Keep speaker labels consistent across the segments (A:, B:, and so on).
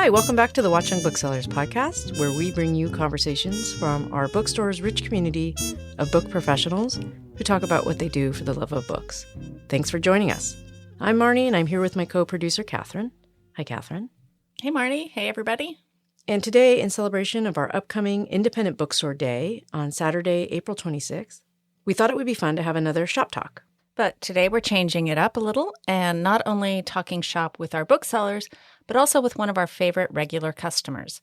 A: Hi, welcome back to the Watchung Booksellers Podcast, where we bring you conversations from our bookstore's rich community of book professionals who talk about what they do for the love of books. Thanks for joining us. I'm Marnie, and I'm here with my co-producer, Kathryn. Hi, Kathryn.
B: Hey, Marnie. Hey, everybody.
A: And today, in celebration of our upcoming Independent Bookstore Day on Saturday, April 26th, we thought it would be fun to have another shop talk.
B: But today we're changing it up a little and not only talking shop with our booksellers, but also with one of our favorite regular customers.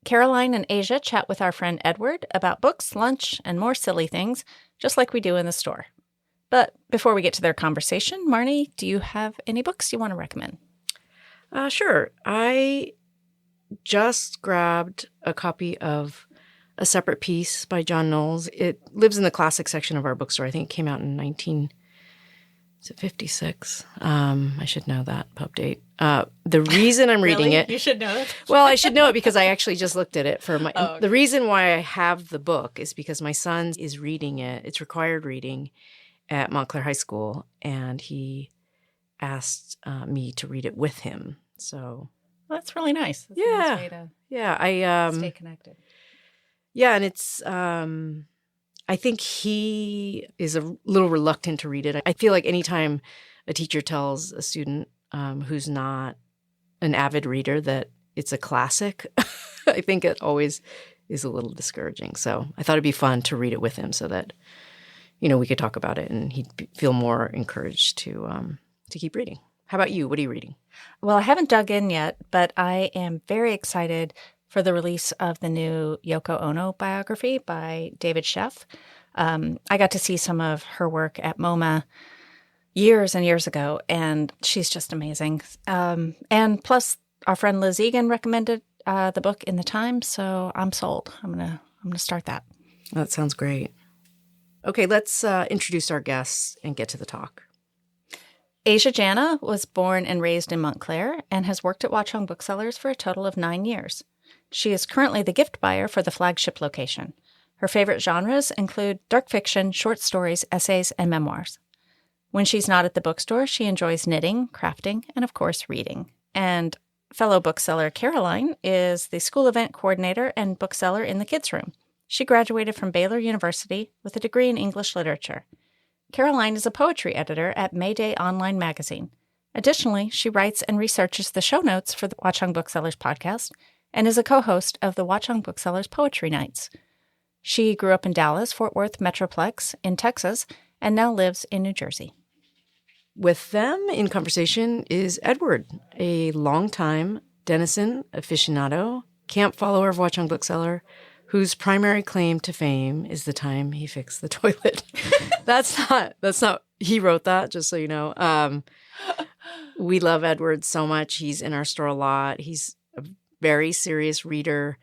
B: Caroline and Asia chat with our friend Edward about books, lunch, and more silly things, just like we do in the store. But before we get to their conversation, Marnie, do you have any books you want to recommend?
A: Sure. I just grabbed a copy of A Separate Piece by John Knowles. It lives in the classic section of our bookstore. I think it came out in 1956. I should know that pub date. The reason I'm reading it...
B: You should know it?
A: Well, I should know it because I actually just looked at it for my...
B: okay.
A: The reason why I have the book is because my son is reading it. It's required reading at Montclair High School, and he asked me to read it with him. So...
B: Well, that's really nice. That's
A: Yeah.
B: a nice way to stay connected.
A: Yeah, and it's, I think he is a little reluctant to read it. I feel like anytime a teacher tells a student who's not an avid reader that it's a classic, I think it always is a little discouraging. So I thought it'd be fun to read it with him so that, you know, we could talk about it and he'd feel more encouraged to keep reading. How about you? What are you reading?
B: Well, I haven't dug in yet, but I am very excited for the release of the new Yoko Ono biography by David Sheff. I got to see some of her work at MoMA years and years ago, and she's just amazing. And plus, our friend Liz Egan recommended the book in the Times, so I'm sold. I'm gonna start that.
A: That sounds great. Okay, let's introduce our guests and get to the talk.
B: Asia Jana was born and raised in Montclair and has worked at Watchung Booksellers for a total of 9 years. She is currently the gift buyer for the flagship location. Her favorite genres include dark fiction, short stories, essays, and memoirs. When she's not at the bookstore, she enjoys knitting, crafting, and of course, reading. And fellow bookseller Caroline is the school event coordinator and bookseller in the Kids Room. She graduated from Baylor University with a degree in English literature. Caroline is a poetry editor at Mayday Online Magazine. Additionally, she writes and researches the show notes for the Watchung Booksellers Podcast and is a co-host of the Watchung Booksellers Poetry Nights. She grew up in Dallas, Fort Worth Metroplex in Texas, and now lives in New Jersey.
A: With them in conversation is Edward, a longtime denizen, aficionado, camp follower of Watchung Bookseller, whose primary claim to fame is the time he fixed the toilet. That's not, he wrote that, just so you know. We love Edward so much. He's in our store a lot. He's a very serious reader,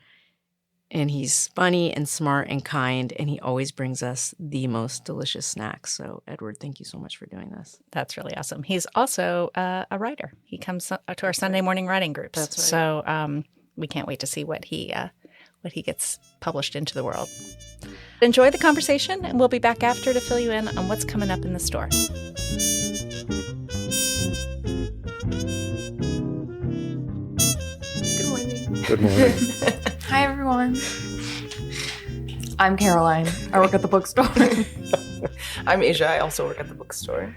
A: and he's funny and smart and kind, and he always brings us the most delicious snacks. So, Edward, thank you so much for doing this.
B: That's really awesome. He's also a writer. He comes to our Sunday morning writing groups.
A: That's right.
B: So we can't wait to see what he gets published into the world. Enjoy the conversation, and we'll be back after to fill you in on what's coming up in the store.
C: Good morning.
D: Good morning.
C: Hi, everyone. I'm Caroline. I work at the bookstore.
E: I'm Asia. I also work at the bookstore.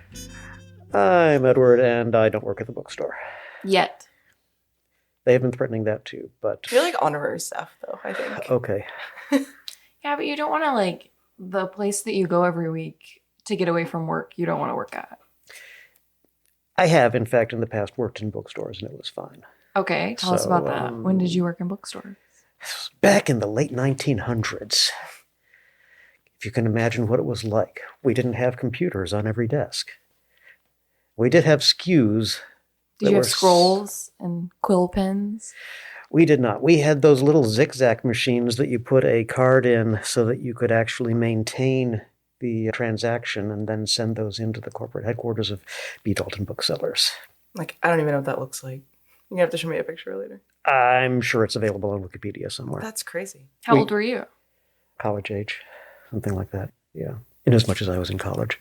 D: I'm Edward, and I don't work at the bookstore.
C: Yet.
D: They have been threatening that too, but...
E: You're like honorary staff, though, I think.
D: Okay.
C: Yeah, but you don't want to, the place that you go every week to get away from work, you don't want to work at.
D: I have, in fact, in the past worked in bookstores, and it was fine.
C: Okay, tell us about that. When did you work in bookstores?
D: Back in the late 1900s. If you can imagine what it was like. We didn't have computers on every desk. We did have SKUs.
C: Did you have scrolls and quill pens?
D: We did not. We had those little zigzag machines that you put a card in so that you could actually maintain the transaction and then send those into the corporate headquarters of B. Dalton Booksellers.
E: I don't even know what that looks like. You're going to have to show me a picture later.
D: I'm sure it's available on Wikipedia somewhere.
E: That's crazy.
C: How old were you?
D: College age, something like that, yeah. In as much as I was in college.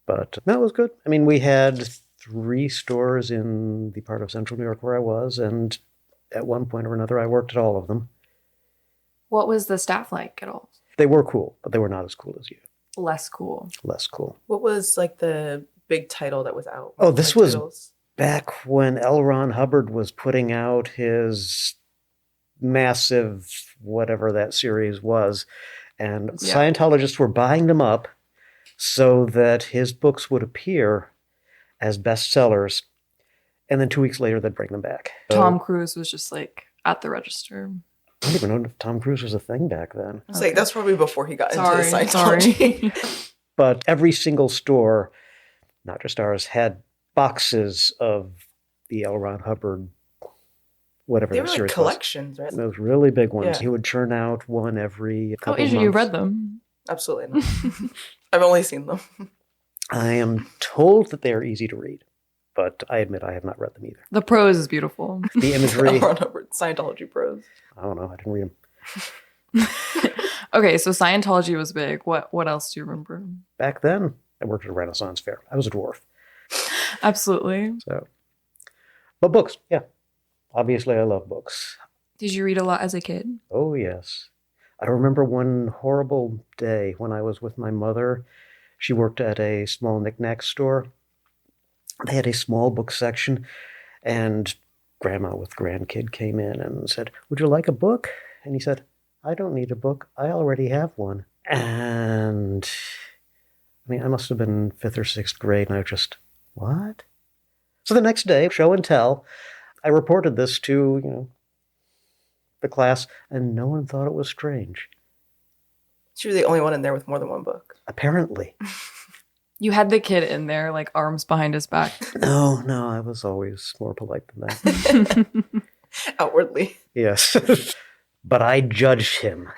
D: But that was good. I mean, we had 3 stores in the part of central New York where I was, and at one point or another, I worked at all of them.
C: What was the staff like at all?
D: They were cool, but they were not as cool as you.
C: Less cool.
D: Less cool.
E: What was like the big title that was out?
D: Oh, this
E: Like,
D: was
E: titles?
D: back when L. Ron Hubbard was putting out his massive, whatever that series was, and
C: Yeah.
D: Scientologists were buying them up so that his books would appear as bestsellers, and then 2 weeks later they'd bring them back. So,
C: Tom Cruise was just like at the register.
D: I don't even know if Tom Cruise was a thing back then.
E: I was like, that's probably before he got
C: Sorry,
E: into Scientology.
D: But every single store, not just ours, had boxes of the L. Ron Hubbard, whatever
E: They
D: that
E: were like
D: series
E: collections, right?
D: was. Those really big ones.
E: Yeah.
D: He would churn out one every
C: Oh,
D: couple of
C: Asia,
D: months.
C: you read them.
E: Absolutely not. I've only seen them.
D: I am told that they are easy to read, but I admit I have not read them either.
C: The prose is beautiful.
D: The imagery,
E: Ron Hubbard, Scientology pros.
D: I don't know, I didn't read them.
C: Okay, so Scientology was big. What else do you remember?
D: Back then, I worked at a Renaissance fair. I was a dwarf.
C: Absolutely.
D: So, but books, yeah. Obviously, I love books.
C: Did you read a lot as a kid?
D: Oh, yes. I remember one horrible day when I was with my mother. She worked at a small knick-knack store. They had a small book section, and Grandma with grandkid came in and said, "Would you like a book?" And he said, "I don't need a book. I already have one." And I mean, I must have been 5th or 6th grade, and I just, what? So the next day, show and tell, I reported this to, the class, and no one thought it was strange.
E: She was the only one in there with more than one book.
D: Apparently.
C: You had the kid in there, like arms behind his back.
D: No, I was always more polite than that.
E: Outwardly.
D: Yes. But I judged him.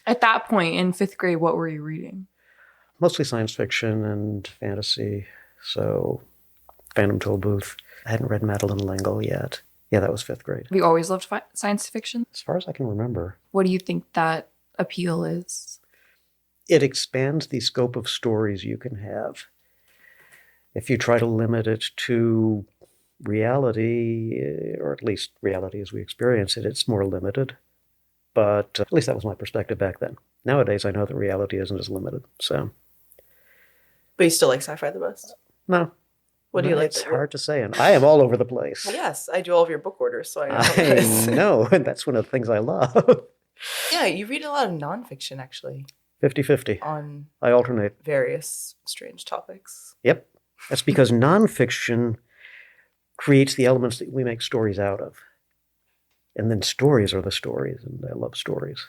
C: At that point in 5th grade, what were you reading?
D: Mostly science fiction and fantasy. So, Phantom Tollbooth. I hadn't read Madeleine L'Engle yet. Yeah, that was 5th grade.
C: Have you always loved science fiction?
D: As far as I can remember,
C: What do you think that appeal is?
D: it expands the scope of stories you can have. If you try to limit it to reality, or at least reality as we experience it, it's more limited. But at least that was my perspective back then. Nowadays, I know that reality isn't as limited. So,
E: But you still like sci-fi the best?
D: no.
E: What do you like?
D: It's hard to say. And I am all over the place.
E: Yes, I do all of your book orders, so I know.
D: I know. And that's one of the things I love.
E: Yeah, you read a lot of nonfiction, actually,
D: 50-50.
E: on
D: I alternate.
E: various strange topics.
D: Yep. That's because nonfiction creates the elements that we make stories out of. And then stories are the stories, and I love stories.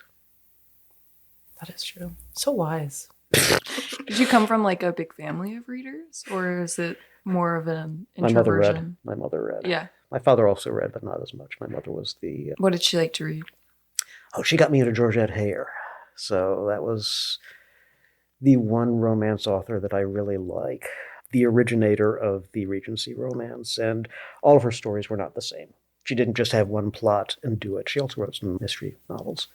E: That is true. So wise.
C: Did you come from like a big family of readers, or is it more of an
D: My mother
C: introversion?
D: read. My mother read.
C: Yeah.
D: My father also read, but not as much. My mother was the...
C: What did she like to read?
D: she got me into Georgette Heyer. So that was the one romance author that I really like. The originator of the Regency romance. And all of her stories were not the same. She didn't just have one plot and do it. She also wrote some mystery novels.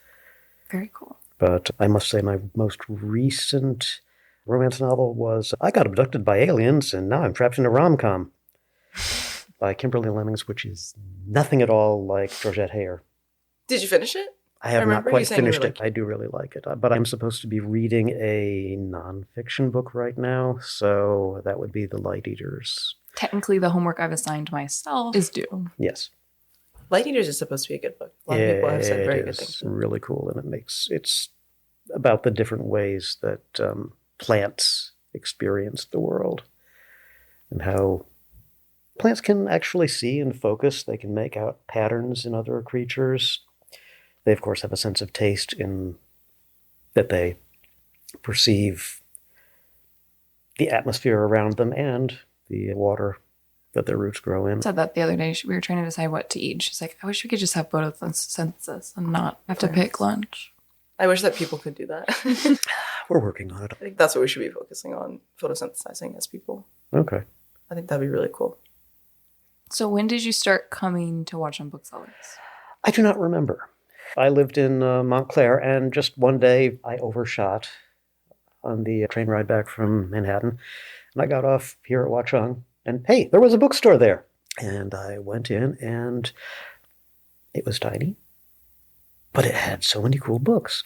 C: Very cool.
D: But I must say my most recent romance novel was I Got Abducted by Aliens and Now I'm Trapped in a Rom-Com by Kimberly Lemmings, which is nothing at all like Georgette Heyer.
E: Did you finish it?
D: I have not
E: remember you
D: quite
E: saying you
D: finished
E: really
D: it. I do really like it. But I'm supposed to be reading a nonfiction book right now, so that would be The Light Eaters.
C: Technically, the homework I've assigned myself is due.
D: Yes.
E: Light Eaters is supposed to be a good book. A lot of people have said very good
D: It
E: things.
D: is really cool, and it's about the different ways that plants experience the world and how plants can actually see and focus. They can make out patterns in other creatures. They, of course, have a sense of taste in that they perceive the atmosphere around them and the water that their roots grow in.
C: I said that the other day. We were trying to decide what to eat. She's like, I wish we could just have photosynthesis and not have to pick lunch.
E: I wish that people could do that.
D: We're working on it.
E: I think that's what we should be focusing on, photosynthesizing as people.
D: Okay.
E: I think that'd be really cool.
C: So when did you start coming to Watchung Booksellers?
D: I do not remember. I lived in Montclair, and just one day I overshot on the train ride back from Manhattan. And I got off here at Watchung And hey, there was a bookstore there. And I went in, and it was tiny, but it had so many cool books.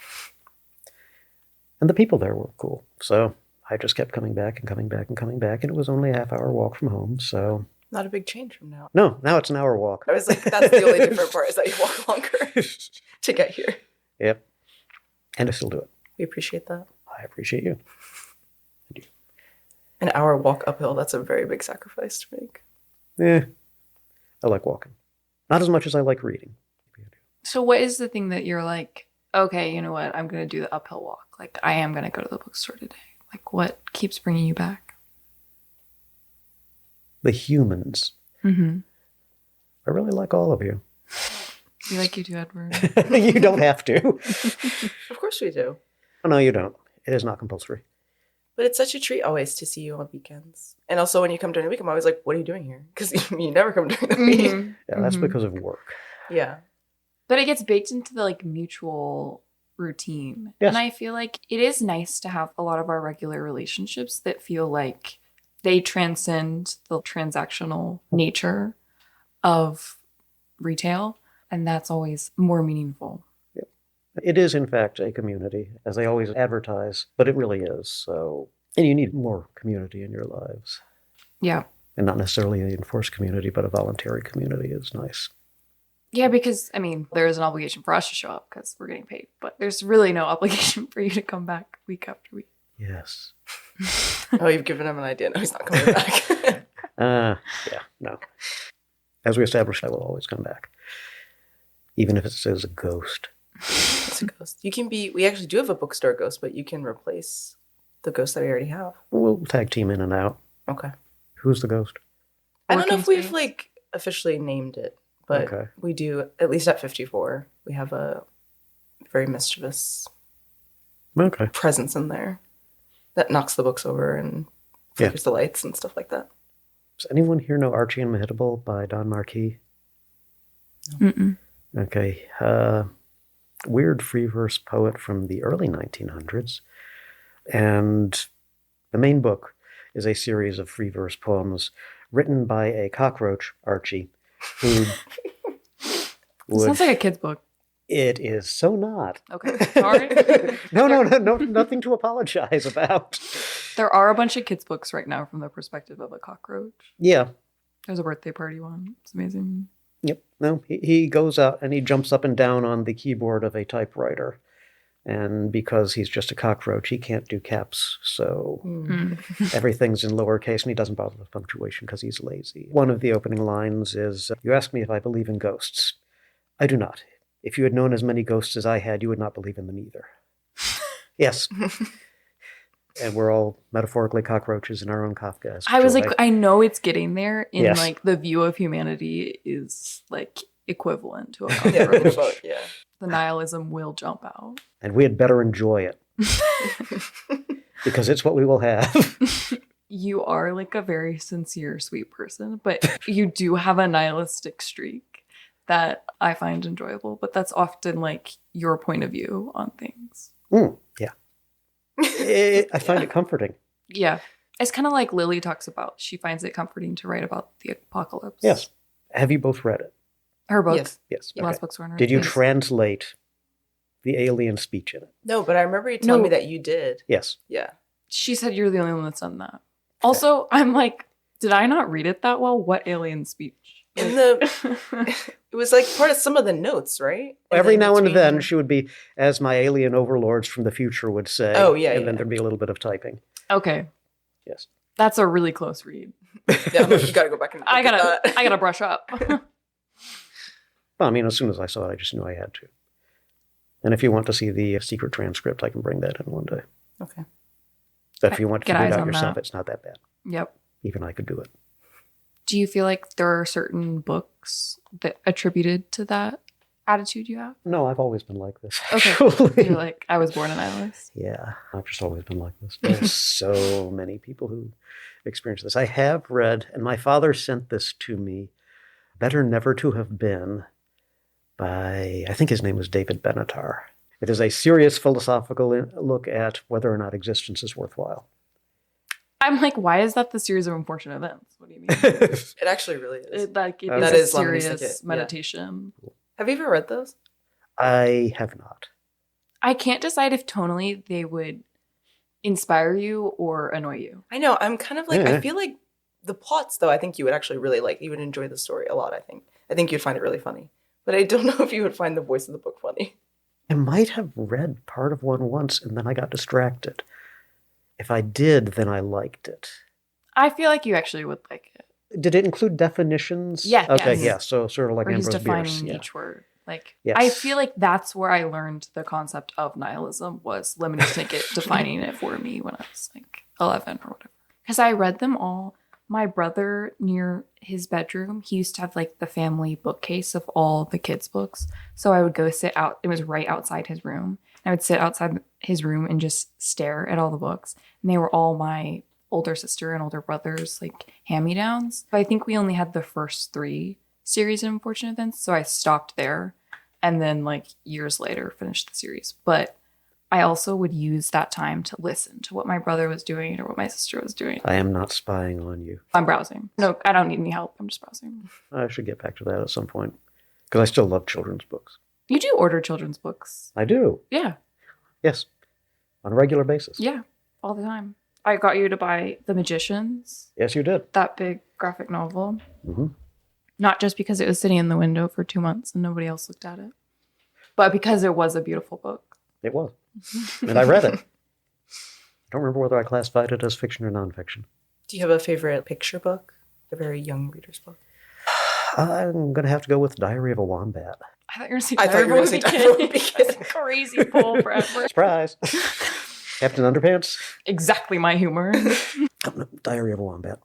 D: And the people there were cool. So I just kept coming back and coming back and coming back, and it was only a half-hour walk from home, so...
E: Not a big change from now.
D: No, now it's an hour walk.
E: I was like, that's the only different part, is that you walk longer to get here.
D: Yep. And I still do it.
E: We appreciate that.
D: I appreciate you.
E: An hour walk uphill, that's a very big sacrifice to make.
D: Yeah, I like walking. Not as much as I like reading.
C: So what is the thing that you're like, okay, you know what? I'm going to do the uphill walk. Like, I am going to go to the bookstore today. Like, what keeps bringing you back?
D: The humans.
C: Mm-hmm.
D: I really like all of you.
C: You like you too, Edward.
D: You don't have to.
E: Of course we do.
D: Oh, no, you don't. It is not compulsory.
E: But it's such a treat always to see you on weekends. And also when you come during the week, I'm always like, what are you doing here? Because you never come during the week.
C: Mm-hmm.
D: Yeah, that's because of work.
E: Yeah.
C: But it gets baked into the like mutual routine.
D: Yes.
C: And I feel like it is nice to have a lot of our regular relationships that feel like they transcend the transactional nature of retail. And that's always more meaningful.
D: Yep. It is, in fact, a community, as they always advertise, but it really is. So, and you need more community in your lives.
C: Yeah.
D: And not necessarily an enforced community, but a voluntary community is nice.
C: Yeah, because, I mean, there is an obligation for us to show up because we're getting paid. But there's really no obligation for you to come back week after week.
D: Yes.
E: Oh, you've given him an idea. No, he's not coming back.
D: Yeah, no. As we established, I will always come back. Even if it says a ghost.
E: It's a ghost. You can be, we actually do have a bookstore ghost, but you can replace the ghost that we already have.
D: We'll tag team in and out.
E: Okay.
D: Who's the ghost?
E: I don't know
C: Working
E: if we've
C: space?
E: like officially named it, but
D: Okay.
E: we do, at least at 54, we have a very mischievous
D: Okay.
E: presence in there that knocks the books over and flickers the lights and stuff like that.
D: Does anyone here know Archie and Mehitable by Don Marquis?
C: Mm-mm.
D: Okay. Weird free verse poet from the early 1900s. And the main book is a series of free verse poems written by a cockroach, Archie, who
C: Sounds like a kid's book.
D: It is so not.
C: Okay, sorry.
D: No, nothing to apologize about.
C: There are a bunch of kids' books right now from the perspective of a cockroach.
D: Yeah.
C: There's a birthday party one. It's amazing.
D: Yep. No, he goes out and he jumps up and down on the keyboard of a typewriter. And because he's just a cockroach, he can't do caps. So everything's in lowercase, and he doesn't bother with punctuation because he's lazy. One of the opening lines is, "You ask me if I believe in ghosts. I do not. If you had known as many ghosts as I had, you would not believe in them either." Yes. And we're all metaphorically cockroaches in our own Kafkaesque
C: I was
D: joy.
C: like, I know it's getting there in
D: Yes.
C: like the view of humanity is like equivalent to a
E: Yeah,
C: cockroach.
E: about, yeah.
C: The nihilism will jump out.
D: And we had better enjoy it. Because it's what we will have.
C: You are like a very sincere, sweet person, but you do have a nihilistic streak that I find enjoyable. But that's often like your point of view on things.
D: Yeah. I find it comforting.
C: Yeah. It's kind of like Lily talks about. She finds it comforting to write about the apocalypse.
D: Yes. Have you both read it?
C: Her book.
E: Yes.
D: Yes.
C: Last
D: Okay.
C: books were in her.
D: Did you
C: Yes.
D: translate the alien speech in it?
E: No, but I remember you telling
C: No.
E: me that you did.
D: Yes.
E: Yeah.
C: She said you're the only one that's done that. Also, I'm like, did I not read it that well? What alien speech?
E: In the, it was like part of some of the notes, right?
D: Every
E: then
D: now and
E: between-
D: then she would be, as my alien overlords from the future would say.
E: Oh, yeah,
D: And
E: yeah.
D: then thereed be a little bit of typing.
C: Okay,
D: Yes.
C: that's a really close read.
E: Yeah, you gotta go back and look
C: I
E: at that.
C: gotta brush up.
D: Well, I mean, as soon as I saw it, I just knew I had to. And if you want to see the secret transcript, I can bring that in one day.
E: Okay.
D: But if you want to
C: Get
D: figure it
C: eyes
D: out
C: on
D: yourself,
C: that.
D: it's not that bad.
C: Yep.
D: Even I could do it.
C: Do you feel like there are certain books that attributed to that attitude you have?
D: No, I've always been like this.
C: Okay.
D: Actually.
C: You're like, I was born a nihilist.
D: Yeah, I've just always been like this. There's so many people who experience this. I have read, and my father sent this to me, Better Never to Have Been, by, I think his name was David Benatar. It is a serious philosophical look at whether or not existence is worthwhile.
C: I'm like, why is that the series of unfortunate events? What do you mean?
E: It actually really is.
C: It
E: That
C: is
E: is
C: a
E: Lemony
C: serious
E: Snicket, yeah.
C: meditation.
E: Have you ever read those?
D: I have not.
C: I can't decide if tonally they would inspire you or annoy you.
E: I know. I'm kind of like,
D: Yeah.
E: I feel like the plots, though, I think you would actually really like. You would enjoy the story a lot, I think. I think you'd find it really funny. But I don't know if you would find the voice of the book funny.
D: I might have read part of one once and then I got distracted. If I did, then I liked it.
C: I feel like you actually would like it.
D: Did it include definitions?
C: Yeah,
D: Okay,
C: yes.
D: yeah. So sort of like
C: Where he's
D: Ambrose
C: defining
D: Bierce. Yeah.
C: each word. Like,
D: Yes.
C: I feel like that's where I learned the concept of nihilism was Lemony Snicket defining it for me when I was like 11 or whatever. Because I read them all. My brother, near his bedroom, he used to have like the family bookcase of all the kids' books. So I would go sit out. It was right outside his room. I would sit outside his room and just stare at all the books. And they were all my older sister and older brother's like hand-me-downs. But I think we only had the first 3 series of unfortunate events. So I stopped there and then like years later finished the series. But I also would use that time to listen to what my brother was doing or what my sister was doing.
D: I am not spying on you.
C: I'm browsing. No, I don't need any help. I'm just browsing.
D: I should get back to that at some point. Because I still love children's books.
C: You do order children's books.
D: I do.
C: Yeah.
D: Yes. On a regular basis.
C: Yeah. All the time. I got you to buy The Magicians,
D: Yes, you did.
C: that big graphic novel.
D: Mm-hmm.
C: Not just because it was sitting in the window for 2 months and nobody else looked at it, but because it was a beautiful book.
D: It was. And I read it. I don't remember whether I classified it as fiction or nonfiction.
E: Do you have a favorite picture book? A very young reader's book?
D: I'm going to have to go with Diary of a Wombat.
C: I thought you were saying
E: I thought you were gonna say Diary of a Beacon.
C: That's a crazy pull for effort.
D: Surprise! Captain Underpants?
C: Exactly my humor.
D: Diary of a Wombat.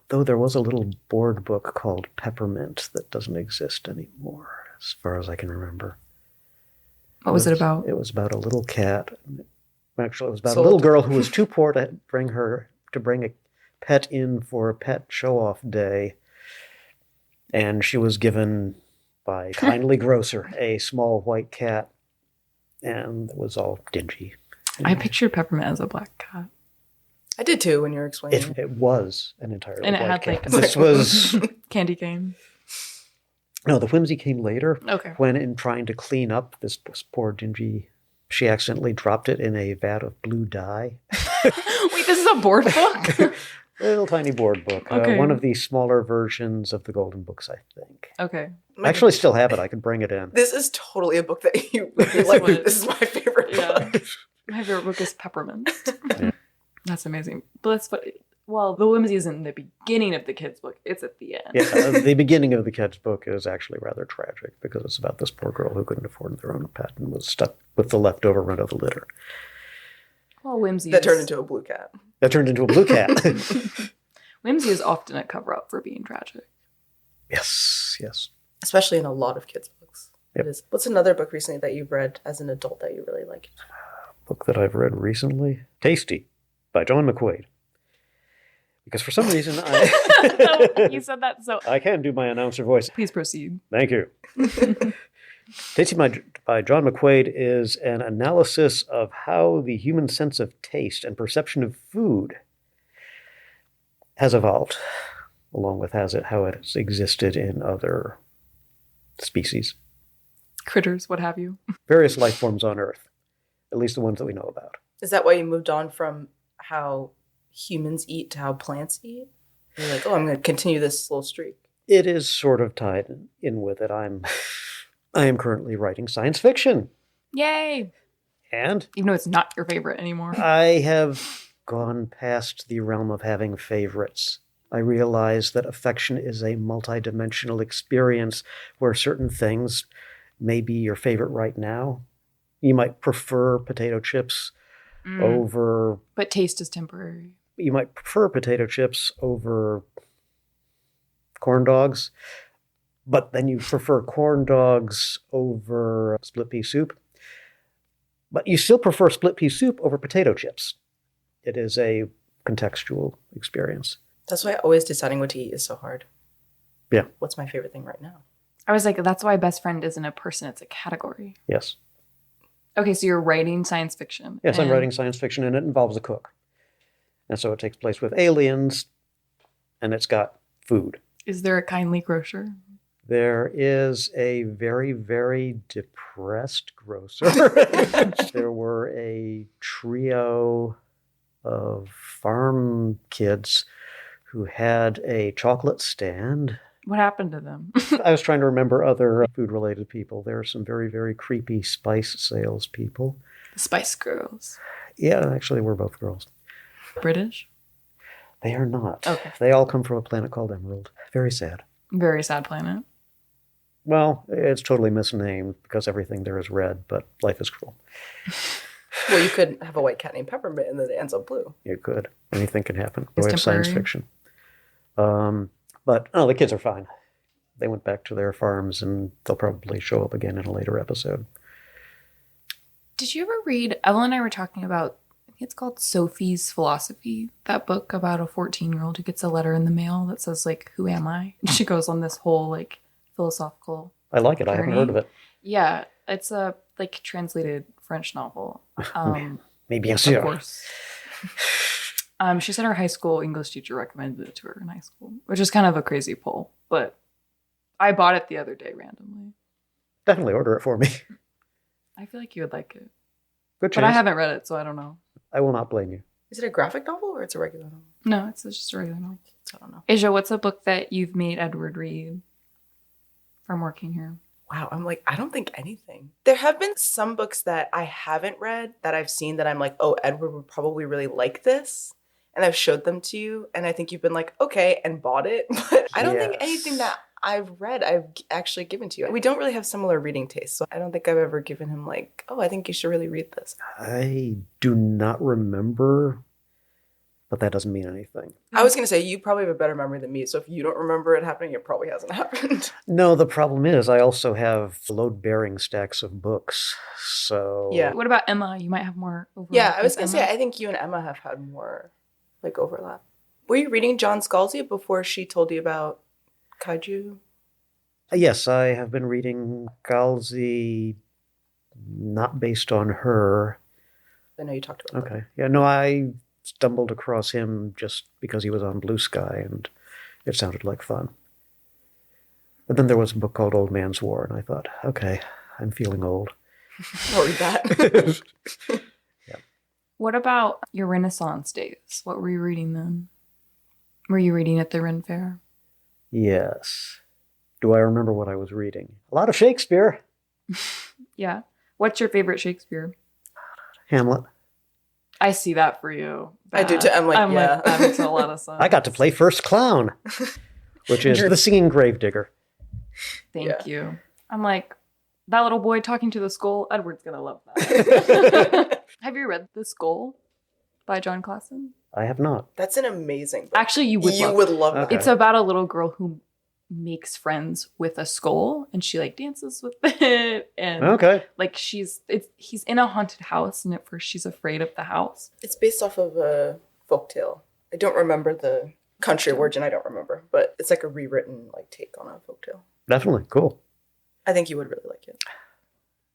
D: Though there was a little board book called Peppermint that doesn't exist anymore, as far as I can remember.
C: What was it about?
D: It was about a little cat. Actually, it was about
E: Sold.
D: a little girl who was too poor to bring a pet in for a pet show-off day. And she was given by a kindly grocer a small white cat. And it was all dingy.
C: I pictured Peppermint as a black cat.
E: I did too when you were explaining.
D: It was an entirely
C: And it
D: white
C: had,
D: cat.
C: like,
D: This was...
C: Candy cane.
D: No, the whimsy came later.
C: Okay.
D: When in trying to clean up this poor dingy... She accidentally dropped it in a vat of blue dye.
C: Wait, this is a board book?
D: Little tiny board book.
C: Okay.
D: One of the smaller versions of the Golden Books, I think.
C: Okay.
D: I actually still have it. I could bring it in.
E: This is totally a book that you would be like,
C: would.
E: this is my favorite
C: Yeah.
E: book.
C: My favorite book is Peppermint.
D: Yeah.
C: That's amazing. But that's what... Well, the whimsy isn't in the beginning of the kid's book. It's at the end.
D: Yeah, the beginning of the kid's book is actually rather tragic because it's about this poor girl who couldn't afford their own pet and was stuck with the leftover run of the litter.
C: Well, whimsy
E: That
C: is...
E: turned into a blue cat.
D: That turned into a blue cat.
C: Whimsy is often a cover-up for being tragic.
D: Yes, yes.
E: Especially in a lot of kids' books.
D: Yep.
E: It is. What's another book recently that you've read as an adult that you really liked?
D: Book that I've read recently. Tasty by John McQuaid. Because for some reason
C: You said that so...
D: I can do my announcer voice.
C: Please proceed.
D: Thank you. Tasty by John McQuaid is an analysis of how the human sense of taste and perception of food has evolved, along with how it has existed in other species.
C: Critters, what have you.
D: Various life forms on Earth, at least the ones that we know about.
E: Is that why you moved on from how humans eat to how plants eat? You're like, oh, I'm going to continue this slow streak.
D: It is sort of tied in with it. I am currently writing science fiction.
C: Yay!
D: And
C: Even though it's not your favorite anymore.
D: I have gone past the realm of having favorites. I realize that affection is a multidimensional experience where certain things may be your favorite right now. You might prefer potato chips over...
C: But taste is temporary.
D: You might prefer potato chips over corn dogs, but then you prefer corn dogs over split pea soup. But you still prefer split pea soup over potato chips. It is a contextual experience.
E: That's why always deciding what to eat is so hard.
D: Yeah.
E: What's my favorite thing right now?
C: I was like, that's why best friend isn't a person, it's a category.
D: Yes.
C: Okay, so you're writing science fiction.
D: Yes, I'm
C: and-
D: writing science fiction, and it involves a cook. And so it takes place with aliens, and it's got food.
C: Is there a kindly grocer?
D: There is a very, very depressed grocer. There were a trio of farm kids who had a chocolate stand.
C: What happened to them?
D: I was trying to remember other food-related people. There are some very, very creepy spice salespeople.
C: The Spice Girls.
D: Yeah, actually, we're both girls.
C: British?
D: They are not.
C: Okay.
D: They all come from a planet called Emerald. Very sad.
C: Very sad planet.
D: Well, it's totally misnamed because everything there is red, but life is cruel.
E: Well, you could have a white cat named Peppermint and then it ends up blue.
D: You could. Anything can happen.
C: It's
D: The way of science
C: temporary.
D: fiction. But the kids are fine. They went back to their farms, and they'll probably show up again in a later episode.
C: Did you ever read, Evelyn and I were talking about, I think it's called Sophie's Philosophy, that book about a 14-year-old who gets a letter in the mail that says, like, who am I? And she goes on this whole, like, philosophical
D: I like it. I haven't
C: journey.
D: heard of it.
C: Yeah, it's a, like, translated French novel.
D: Maybe I'll
C: Of
D: see it.
C: course. She said her high school English teacher recommended it to her in high school, which is kind of a crazy pull, but I bought it the other day randomly.
D: Definitely order it for me.
C: I feel like you would like it,
D: Good
C: but
D: chance.
C: I haven't read it, so I don't know.
D: I will not blame you.
E: Is it a graphic novel or it's a regular novel?
C: No, it's just a regular novel.
E: I don't know.
C: Asia, what's a book that you've made Edward read from working here?
E: Wow, I'm like, I don't think anything. There have been some books that I haven't read that I've seen that I'm like, oh, Edward would probably really like this. And I've showed them to you. And I think you've been like, okay, and bought it. But I don't think
D: Yes.
E: anything that I've read, I've actually given to you. We don't really have similar reading tastes. So I don't think I've ever given him like, oh, I think you should really read this.
D: I do not remember, but that doesn't mean anything.
E: I was going to say, you probably have a better memory than me. So if you don't remember it happening, it probably hasn't happened.
D: No, the problem is I also have load-bearing stacks of books. So
E: Yeah.
C: What about Emma? You might have more overlap.
E: Yeah, I was
C: with
E: going to say,
C: Emma.
E: I think you and Emma have had more like overlap. Were you reading John Scalzi before she told you about kaiju?
D: Yes, I have been reading Galzi, not based on her.
E: I know you talked about that.
D: Okay. Yeah, no, I stumbled across him just because he was on Blue Sky, and it sounded like fun. But then there was a book called Old Man's War, and I thought, okay, I'm feeling old.
E: I'll read that.
C: What about your Renaissance days? What were you reading then? Were you reading at the Ren Fair?
D: Yes. Do I remember what I was reading? A lot of Shakespeare.
C: Yeah. What's your favorite Shakespeare?
D: Hamlet.
C: I see that for you.
E: I do too. I'm like, yeah.
C: that makes a lot of sense.
D: I got to play first clown, which is the singing gravedigger.
C: Thank you. I'm like, that little boy talking to the skull, Edward's going to love that. Have you read The Skull by John Clausen?
D: I have not.
E: That's an amazing book.
C: Actually, you would
E: You
C: love
E: would love that.
D: Okay.
C: It's about a little girl who makes friends with a skull, and she like dances with it, and
D: Okay.
C: like he's in a haunted house, and at first she's afraid of the house.
E: It's based off of a folktale. I don't remember the country of origin. I don't remember, but it's like a rewritten like take on a folktale.
D: Definitely. Cool.
E: I think you would really like it.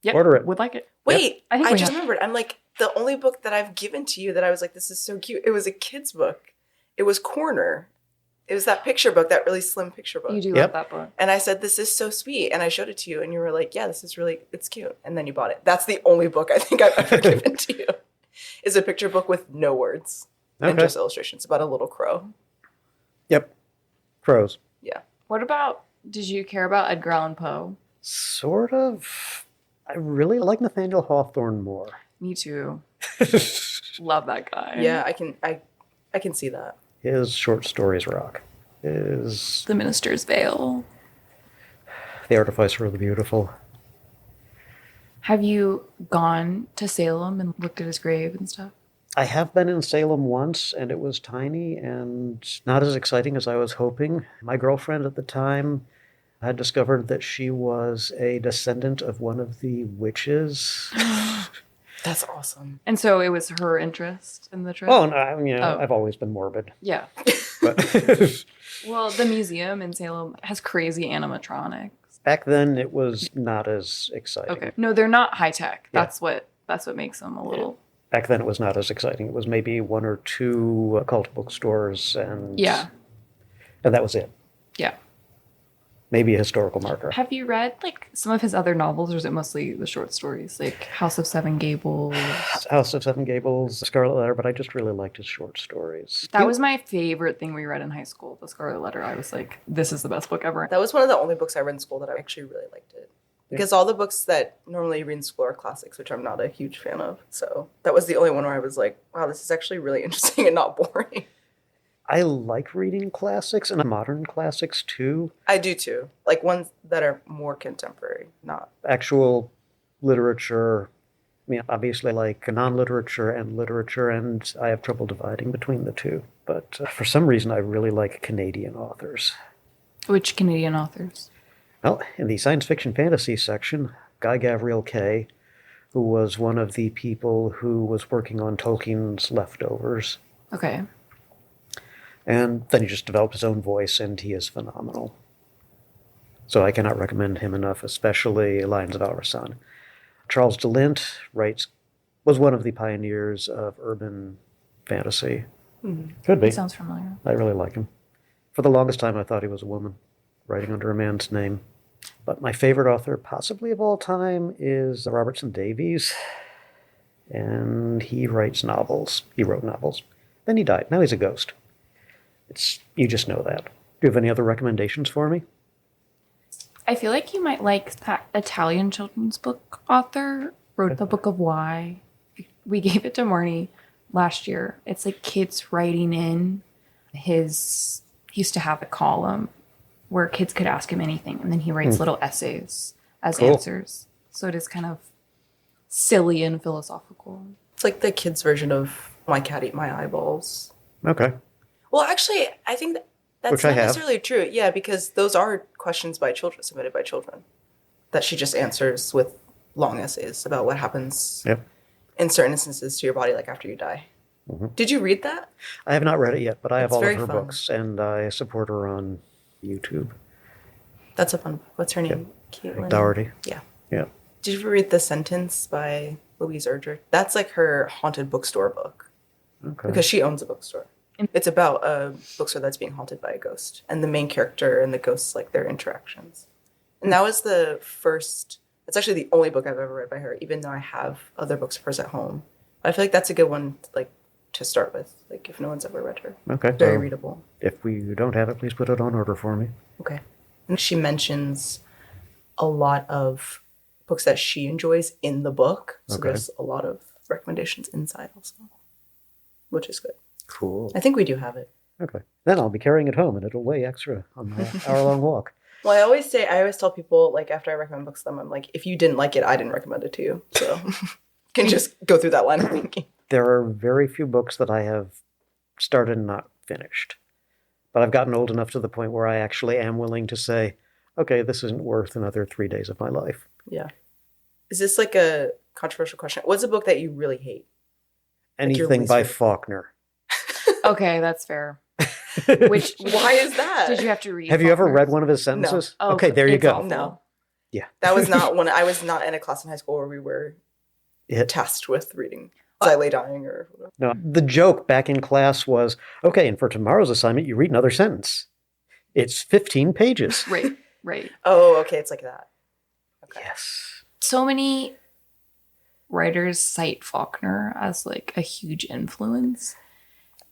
C: Yep,
D: Order it.
C: would like it.
E: Wait,
C: I think
E: I
C: we
E: just
C: have.
E: remembered. I'm like, the only book that I've given to you that I was like, this is so cute. It was a kid's book. It was Corner. It was that picture book, that really slim picture book.
C: You do
D: Yep.
C: love that book.
E: And I said, this is so sweet. And I showed it to you and you were like, yeah, this is really, it's cute. And then you bought it. That's the only book I think I've ever given to you. Is a picture book with no words and
D: Okay.
E: just illustrations about a little crow.
D: Yep. Crows.
E: Yeah.
C: What about? Did you care about Edgar Allan Poe?
D: Sort of. I really like Nathaniel Hawthorne more.
C: Me too. Love that guy.
E: Yeah, I can see that.
D: His short stories rock. His
C: The Minister's Veil.
D: The Artificer of the Beautiful.
C: Have you gone to Salem and looked at his grave and stuff?
D: I have been in Salem once, and it was tiny and not as exciting as I was hoping. My girlfriend at the time had discovered that she was a descendant of one of the witches.
E: That's awesome.
C: And so it was her interest in the trip?
D: Oh, no, I mean,
C: Oh.
D: I've always been morbid.
C: Yeah.
D: But
C: Well, the museum in Salem has crazy animatronics.
D: back then, it was not as exciting.
C: Okay. No, they're not high tech.
D: Yeah.
C: That's what makes them a little
D: Back then it was not as exciting. It was maybe one or two occult bookstores, and that was it.
C: Yeah.
D: Maybe a historical marker.
C: Have you read like some of his other novels, or is it mostly the short stories, like House of Seven Gables?
D: House of Seven Gables, Scarlet Letter, but I just really liked his short stories.
C: That was my favorite thing we read in high school, The Scarlet Letter. I was like, this is the best book ever.
E: That was one of the only books I read in school that I actually really liked it. Because all the books that normally you read in school are classics, which I'm not a huge fan of. So that was the only one where I was like, wow, this is actually really interesting and not boring.
D: I like reading classics and modern classics too.
E: I do too. Like ones that are more contemporary, not
D: actual literature. I mean, obviously I like non-literature, and I have trouble dividing between the two. But for some reason, I really like Canadian authors.
C: Which Canadian authors?
D: Well, in the science fiction fantasy section, Guy Gavriel Kay, who was one of the people who was working on Tolkien's Leftovers.
C: Okay.
D: And then he just developed his own voice, and he is phenomenal. So I cannot recommend him enough, especially Lions of Alrasan. Charles DeLint was one of the pioneers of urban fantasy.
C: Mm-hmm.
D: Could be.
C: He sounds familiar.
D: I really like him. For the longest time, I thought he was a woman, writing under a man's name. But my favorite author, possibly of all time, is Robertson Davies. And he writes novels. He wrote novels. Then he died. Now he's a ghost. You just know that. Do you have any other recommendations for me?
C: I feel like you might like that Italian children's book author wrote the Book of Why. We gave it to Marnie last year. It's like kids writing in he used to have a column where kids could ask him anything, and then he writes little essays as answers. So it is kind of silly and philosophical.
E: It's like the kids' version of My Cat Ate My Eyeballs.
D: Okay.
E: Well, actually, I think that's
D: Which
E: not
D: I have.
E: necessarily true. Yeah, because those are questions by children, submitted by children, that she just answers with long essays about what happens in certain instances to your body, like after you die. Mm-hmm. Did you read that?
D: I have not read it yet, but I have all of her
E: fun.
D: books, and I support her on YouTube.
E: That's a fun book. What's her name? Caitlin?
D: Doherty.
E: Yeah.
D: Yeah.
E: Did you ever read The Sentence by Louise Erdrich? That's like her haunted bookstore book.
D: Okay.
E: Because she owns a bookstore. It's about a bookstore that's being haunted by a ghost. And the main character and the ghosts, like their interactions. And that was it's actually the only book I've ever read by her, even though I have other books of hers at home. But I feel like that's a good one to start with, like if no one's ever read her.
D: Okay.
E: Very readable.
D: If we don't have it, please put it on order for me.
E: Okay. And she mentions a lot of books that she enjoys in the book. So there's a lot of recommendations inside also, which is good.
D: Cool.
E: I think we do have it.
D: Okay. Then I'll be carrying it home, and it'll weigh extra on my hour-long walk.
E: Well, I always tell people, like, after I recommend books to them, I'm like, if you didn't like it, I didn't recommend it to you. So can just go through that line of thinking.
D: There are very few books that I have started and not finished. But I've gotten old enough to the point where I actually am willing to say, okay, this isn't worth another 3 days of my life.
E: Yeah. Is this like a controversial question? What's a book that you really hate?
D: Anything by Faulkner.
C: Okay, that's fair.
E: Why is that?
C: Did you have to read?
D: Have you ever read one of his sentences?
C: No.
D: Okay, there you go.
C: Awful.
E: No.
D: Yeah.
E: That was not one. I was not in a class in high school where we were tasked with reading. Was I lay dying or whatever?
D: No, the joke back in class was, okay, and for tomorrow's assignment, you read another sentence. It's 15 pages.
C: Right.
E: Oh, okay, it's like that. Okay.
D: Yes.
C: So many writers cite Faulkner as like a huge influence.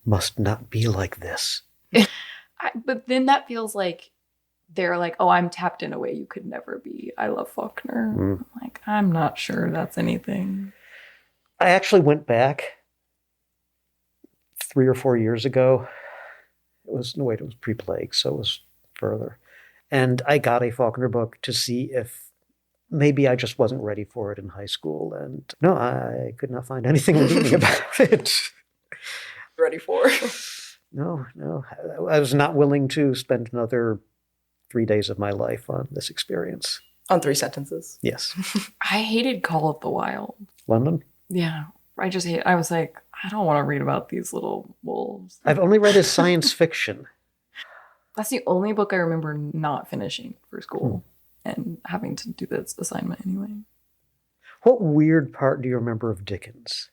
D: Must not be like this.
C: But then that feels like they're like, oh, I'm tapped in a way you could never be. I love Faulkner. I'm like, I'm not sure that's anything.
D: I actually went back 3 or 4 years ago. It was pre-plague, so it was further. And I got a Faulkner book to see if maybe I just wasn't ready for it in high school. And no, I could not find anything redeeming about it.
E: Ready for?
D: No. I was not willing to spend another 3 days of my life on this experience.
E: On 3 sentences.
D: Yes.
C: I hated Call of the Wild.
D: London?
C: Yeah. I was like, I don't want to read about these little wolves.
D: I've only read his science fiction.
C: That's the only book I remember not finishing for school and having to do this assignment anyway.
D: What weird part do you remember of Dickens?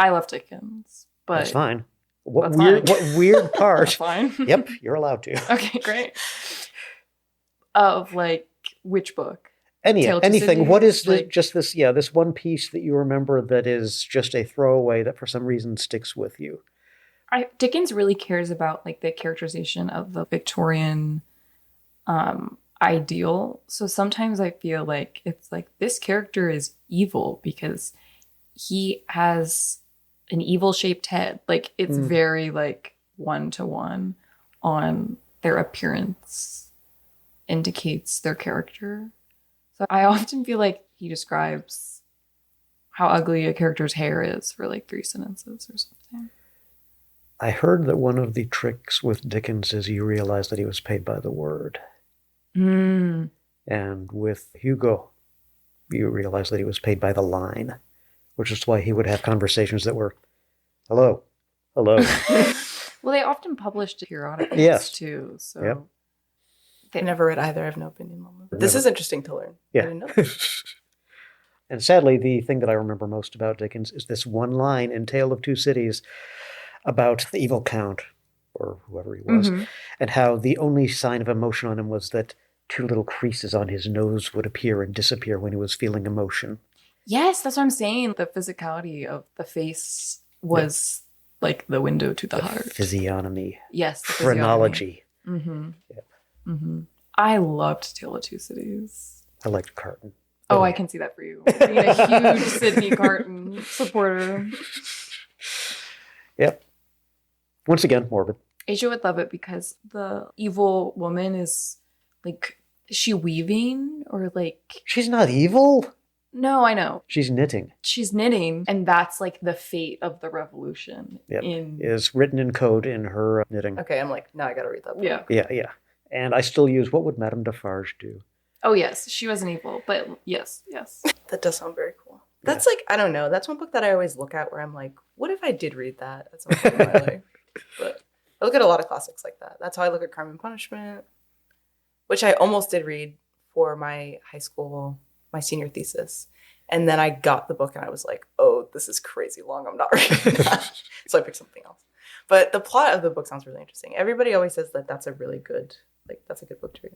C: I love Dickens, but
D: That's fine. What
C: That's
D: weird part?
C: That's fine.
D: Yep, you're allowed to.
C: Okay, great. Of like which book?
D: Anything.
C: Cities,
D: What is
C: like-
D: this one piece that you remember that is just a throwaway that for some reason sticks with you?
C: Dickens really cares about like the characterization of the Victorian ideal. So sometimes I feel like it's like this character is evil because he has an evil shaped head. Like it's very like 1-to-1 on their appearance indicates their character. So I often feel like he describes how ugly a character's hair is for like 3 sentences or something.
D: I heard that one of the tricks with Dickens is you realize that he was paid by the word. And with Hugo, you realize that he was paid by the line, which is why he would have conversations that were, hello.
C: Well, they often published periodicals too. So
D: Yep.
E: I never read either. I have no opinion on them. This is interesting to learn.
D: Yeah.
E: I didn't know this.
D: And sadly, the thing that I remember most about Dickens is this one line in Tale of Two Cities about the evil count, or whoever he was, and how the only sign of emotion on him was that 2 little creases on his nose would appear and disappear when he was feeling emotion.
C: yes, that's what I'm saying. The physicality of the face was like the window to the heart.
D: Physiognomy.
C: Yes, the
D: Phrenology.
C: I loved Tale of Two Cities.
D: I liked Carton.
C: Oh, I can see that for you. Being a huge Sidney Carton supporter.
D: Yep. Once again, morbid.
C: Asia would love it because the evil woman is like, is she weaving or like?
D: She's not evil.
C: No, I know.
D: She's knitting.
C: She's knitting, and that's like the fate of the revolution.
D: Yep. Is written in code in her knitting.
E: Okay, I'm like, now I gotta read that book.
C: Yeah.
D: Yeah. And I still use, what would Madame Defarge do?
C: Oh yes, she wasn't evil, but yes.
E: That does sound very cool. That's like, I don't know. That's one book that I always look at where I'm like, what if I did read that at some point in my life? But I look at a lot of classics like that. That's how I look at Crime and Punishment, which I almost did read for my high school, my senior thesis. And then I got the book and I was like, oh, this is crazy long. I'm not reading that. So I picked something else. But the plot of the book sounds really interesting. Everybody always says that that's a really good, that's a good book to read.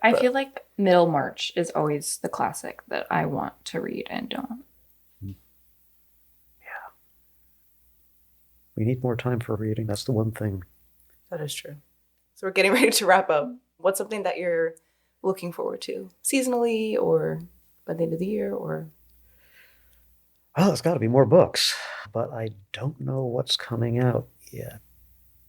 C: I feel like Middlemarch is always the classic that I want to read and don't.
D: Yeah. We need more time for reading. That's the one thing.
E: That is true. So we're getting ready to wrap up. What's something that you're looking forward to seasonally or by the end of the year or?
D: Well, there's got to be more books, but I don't know what's coming out yet.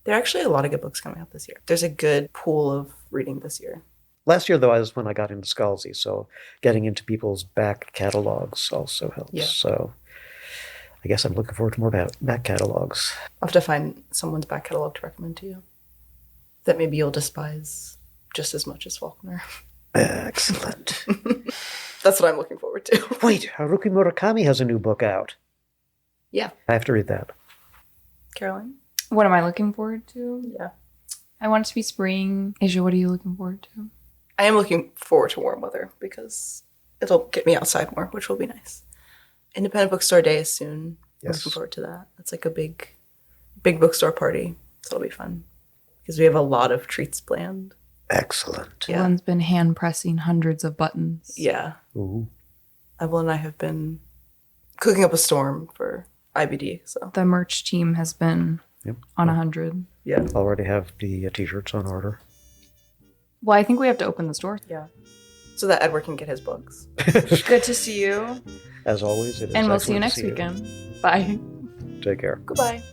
E: There are actually a lot of good books coming out this year. There's a good pool of reading this year.
D: Last year, though, was when I got into Scalzi, so getting into people's back catalogs also helps.
E: Yeah.
D: So I guess I'm looking forward to more back catalogs.
E: I'll have to find someone's back catalog to recommend to you that maybe you'll despise just as much as Faulkner.
D: Excellent.
E: That's what I'm looking forward to.
D: Wait, Haruki Murakami has a new book out.
E: Yeah.
D: I have to read that.
E: Caroline?
C: What am I looking forward to?
E: Yeah.
C: I want it to be spring. Asia, what are you looking forward to?
E: I am looking forward to warm weather because it'll get me outside more, which will be nice. Independent Bookstore Day is soon. I'm
D: Yes.
E: looking forward to that. It's like a big bookstore party. So it'll be fun because we have a lot of treats planned.
D: Excellent.
E: Yeah.
C: Dylan's been hand pressing hundreds of buttons.
E: Yeah.
D: Ooh.
E: Evelyn and I have been cooking up a storm for IBD. So
C: The merch team has been
D: Yep.
C: on 100.
E: yeah.
D: Already have the t-shirts on order.
C: Well, I think we have to open the store.
E: Yeah. So that Edward can get his books.
C: Good to see you.
D: As always, it is
C: And we'll see you
D: excellent
C: next
D: to
C: weekend. Bye.
D: Take care.
E: Goodbye.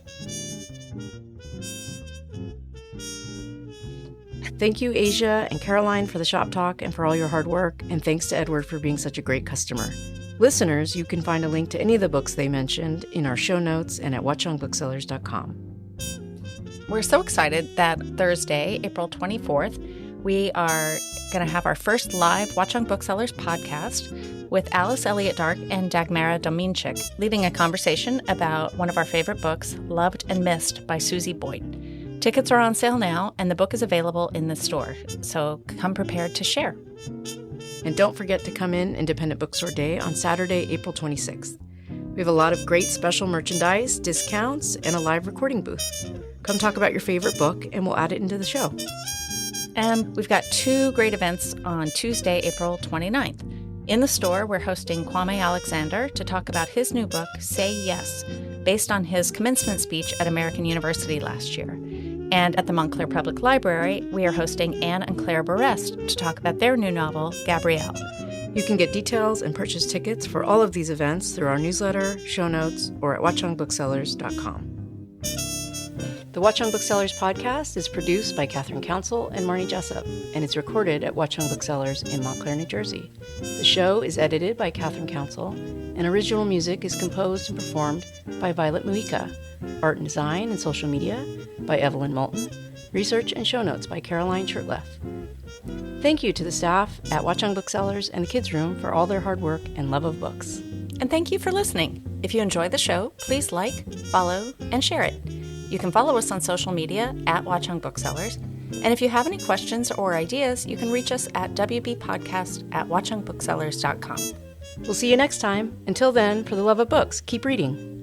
A: Thank you, Asia and Caroline, for the shop talk and for all your hard work. And thanks to Edward for being such a great customer. Listeners, you can find a link to any of the books they mentioned in our show notes and at watchungbooksellers.com.
B: We're so excited that Thursday, April 24th, we are going to have our first live Watchung Booksellers podcast with Alice Elliott Dark and Dagmara Dominchik, leading a conversation about one of our favorite books, Loved and Missed by Susie Boyd. Tickets are on sale now, and the book is available in the store, so come prepared to share.
A: And don't forget to come in Independent Bookstore Day on Saturday, April 26th. We have a lot of great special merchandise, discounts, and a live recording booth. Come talk about your favorite book, and we'll add it into the show.
B: And we've got 2 great events on Tuesday, April 29th. In the store, we're hosting Kwame Alexander to talk about his new book, Say Yes, based on his commencement speech at American University last year. And at the Montclair Public Library, we are hosting Anne and Claire Berest to talk about their new novel, Gabrielle.
A: You can get details and purchase tickets for all of these events through our newsletter, show notes, or at watchungbooksellers.com. The Watchung Booksellers Podcast is produced by Kathryn Counsell and Marnie Jessup, and it's recorded at Watchung Booksellers in Montclair, New Jersey. The show is edited by Kathryn Counsell, and original music is composed and performed by Violet Mujica. Art and design and social media by Evelyn Moulton. Research and show notes by Caroline Shurtleff. Thank you to the staff at Watchung Booksellers and the Kids Room for all their hard work and love of books.
B: And thank you for listening. If you enjoy the show, please like, follow, and share it. You can follow us on social media at Watchung Booksellers. And if you have any questions or ideas, you can reach us at wbpodcast@watchungbooksellers.com.
A: We'll see you next time. Until then, for the love of books, keep reading.